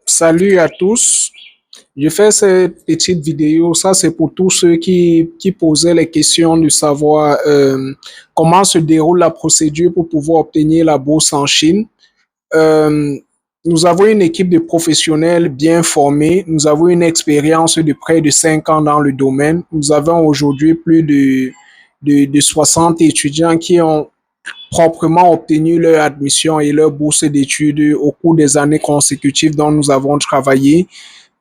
Salut à tous. Je fais cette petite vidéo. Ça, c'est pour tous ceux qui posaient les questions de savoir comment se déroule la procédure pour pouvoir obtenir la bourse en Chine. Euh, Nous avons une équipe de professionnels bien formés. Nous avons une expérience de près de 5 ans dans le domaine. Nous avons aujourd'hui plus de 60 étudiants qui ont proprement obtenu leur admission et leur bourse d'études au cours des années consécutives dont nous avons travaillé.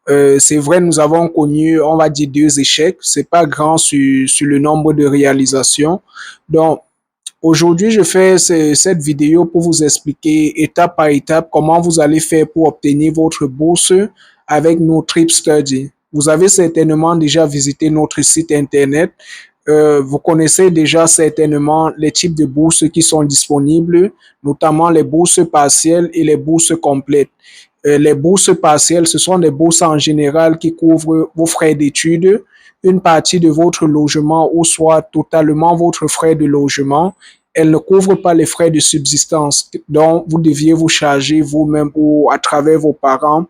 C'est vrai, nous avons connu, on va dire, deux échecs. C'est pas grand sur le nombre de réalisations. Donc, aujourd'hui, je fais cette vidéo pour vous expliquer étape par étape comment vous allez faire pour obtenir votre bourse avec nos Trip Study. Vous avez certainement déjà visité notre site internet. Vous connaissez déjà certainement les types de bourses qui sont disponibles, notamment les bourses partielles et les bourses complètes. Les bourses partielles, ce sont des bourses en général qui couvrent vos frais d'études, une partie de votre logement ou soit totalement votre frais de logement. Elles ne couvrent pas les frais de subsistance dont vous deviez vous charger vous-même ou à travers vos parents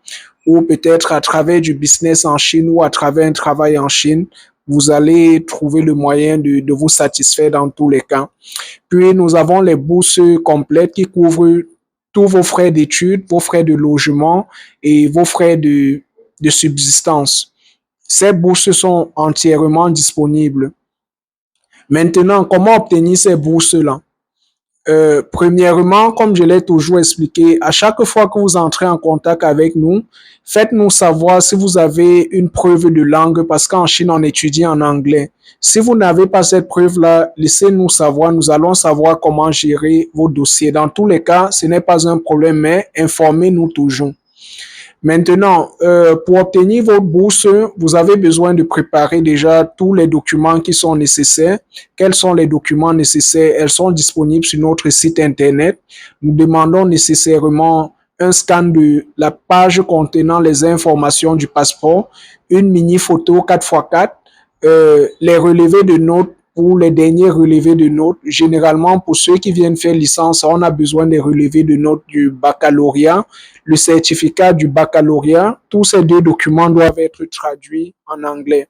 ou peut-être à travers du business en Chine ou à travers un travail en Chine. Vous allez trouver le moyen de vous satisfaire dans tous les cas. Puis, nous avons les bourses complètes qui couvrent tous vos frais d'études, vos frais de logement et vos frais de subsistance. Ces bourses sont entièrement disponibles. Maintenant, comment obtenir ces bourses-là? Premièrement, comme je l'ai toujours expliqué, à chaque fois que vous entrez en contact avec nous, faites-nous savoir si vous avez une preuve de langue parce qu'en Chine, on étudie en anglais. Si vous n'avez pas cette preuve-là, laissez-nous savoir. Nous allons savoir comment gérer vos dossiers. Dans tous les cas, ce n'est pas un problème, mais informez-nous toujours. Maintenant, pour obtenir votre bourse, vous avez besoin de préparer déjà tous les documents qui sont nécessaires. Quels sont les documents nécessaires? Elles sont disponibles sur notre site internet. Nous demandons nécessairement un scan de la page contenant les informations du passeport, une mini photo 4x4, les relevés de notes pour les derniers relevés de notes. Généralement, pour ceux qui viennent faire licence, on a besoin des relevés de notes du baccalauréat, le certificat du baccalauréat. Tous ces deux documents doivent être traduits en anglais.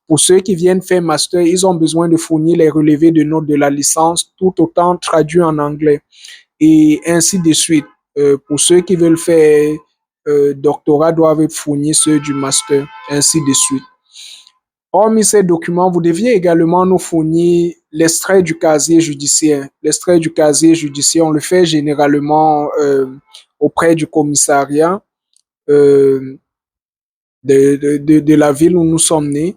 Pour ceux qui viennent faire master, ils ont besoin de fournir les relevés de notes de la licence, tout autant traduits en anglais. Et ainsi de suite. Pour ceux qui veulent faire doctorat, doivent fournir ceux du master, ainsi de suite. Hormis ces documents, vous deviez également nous fournir l'extrait du casier judiciaire. L'extrait du casier judiciaire, on le fait généralement auprès du commissariat euh, de la ville où nous sommes nés.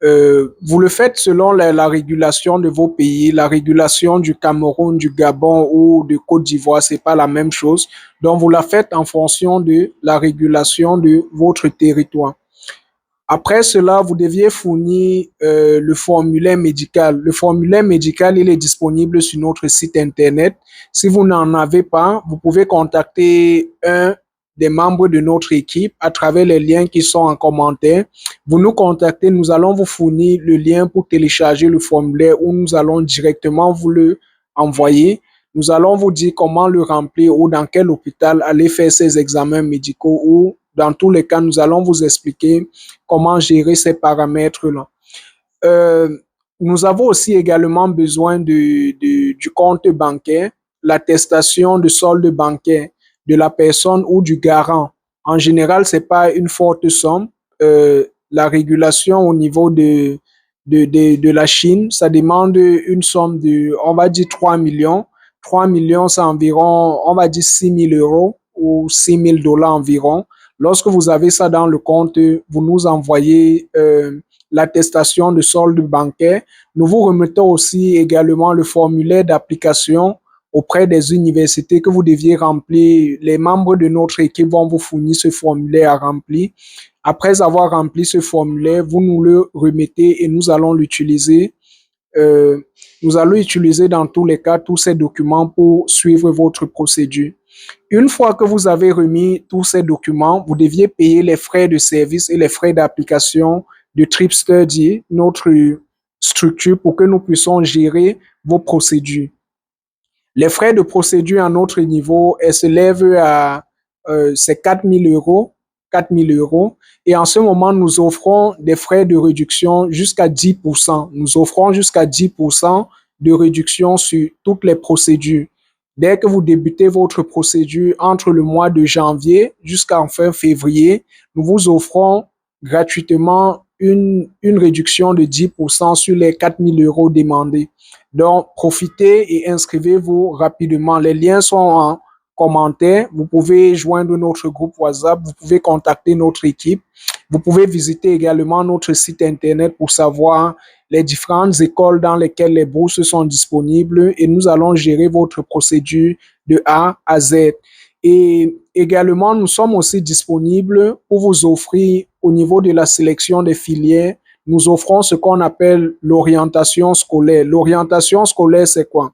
Vous le faites selon la régulation de vos pays, la régulation du Cameroun, du Gabon ou de Côte d'Ivoire, c'est pas la même chose. Donc, vous la faites en fonction de la régulation de votre territoire. Après cela, vous deviez fournir le formulaire médical. Le formulaire médical, il est disponible sur notre site internet. Si vous n'en avez pas, vous pouvez contacter un des membres de notre équipe à travers les liens qui sont en commentaire. Vous nous contactez, nous allons vous fournir le lien pour télécharger le formulaire ou nous allons directement vous le envoyer. Nous allons vous dire comment le remplir ou dans quel hôpital aller faire ces examens médicaux ou dans tous les cas, nous allons vous expliquer comment gérer ces paramètres-là. Euh, Nous avons aussi également besoin du compte bancaire, l'attestation de solde bancaire de la personne ou du garant. En général, ce n'est pas une forte somme. La régulation au niveau de la Chine, ça demande une somme de, on va dire, 3 millions. 3 millions, c'est environ, on va dire, 6 000 euros ou 6 000 dollars environ. Lorsque vous avez ça dans le compte, vous nous envoyez l'attestation de solde bancaire. Nous vous remettons aussi également le formulaire d'application auprès des universités que vous deviez remplir. Les membres de notre équipe vont vous fournir ce formulaire à remplir. Après avoir rempli ce formulaire, vous nous le remettez et nous allons l'utiliser. Euh, Nous allons utiliser dans tous les cas tous ces documents pour suivre votre procédure. Une fois que vous avez remis tous ces documents, vous deviez payer les frais de service et les frais d'application de Trip Study, notre structure, pour que nous puissions gérer vos procédures. Les frais de procédure à notre niveau, elles s'élèvent à c'est 4 000 €. 4 000 €. Et en ce moment, nous offrons des frais de réduction jusqu'à 10%. Nous offrons jusqu'à 10% de réduction sur toutes les procédures. Dès que vous débutez votre procédure entre le mois de janvier jusqu'en fin février, nous vous offrons gratuitement une réduction de 10% sur les 4 000 € demandés. Donc, profitez et inscrivez-vous rapidement. Les liens sont en commentaire. Vous pouvez joindre notre groupe WhatsApp. Vous pouvez contacter notre équipe. Vous pouvez visiter également notre site internet pour savoir les différentes écoles dans lesquelles les bourses sont disponibles et nous allons gérer votre procédure de A à Z. Et également, nous sommes aussi disponibles pour vous offrir au niveau de la sélection des filières. Nous offrons ce qu'on appelle l'orientation scolaire. L'orientation scolaire, c'est quoi?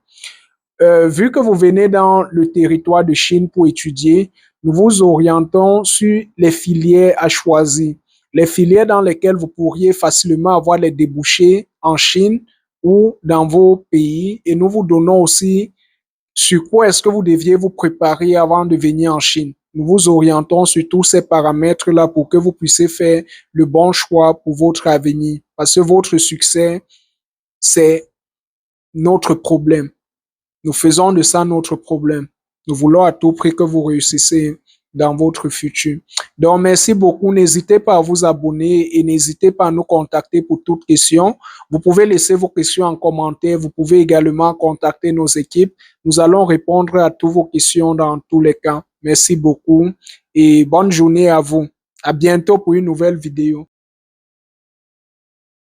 Vu que vous venez dans le territoire de Chine pour étudier, nous vous orientons sur les filières à choisir. Les filières dans lesquelles vous pourriez facilement avoir les débouchés en Chine ou dans vos pays. Et nous vous donnons aussi sur quoi est-ce que vous deviez vous préparer avant de venir en Chine. Nous vous orientons sur tous ces paramètres-là pour que vous puissiez faire le bon choix pour votre avenir. Parce que votre succès, c'est notre problème. Nous faisons de ça notre problème. Nous voulons à tout prix que vous réussissiez dans votre futur. Donc, merci beaucoup. N'hésitez pas à vous abonner et n'hésitez pas à nous contacter pour toute question. Vous pouvez laisser vos questions en commentaire. Vous pouvez également contacter nos équipes. Nous allons répondre à toutes vos questions dans tous les cas. Merci beaucoup et bonne journée à vous. À bientôt pour une nouvelle vidéo.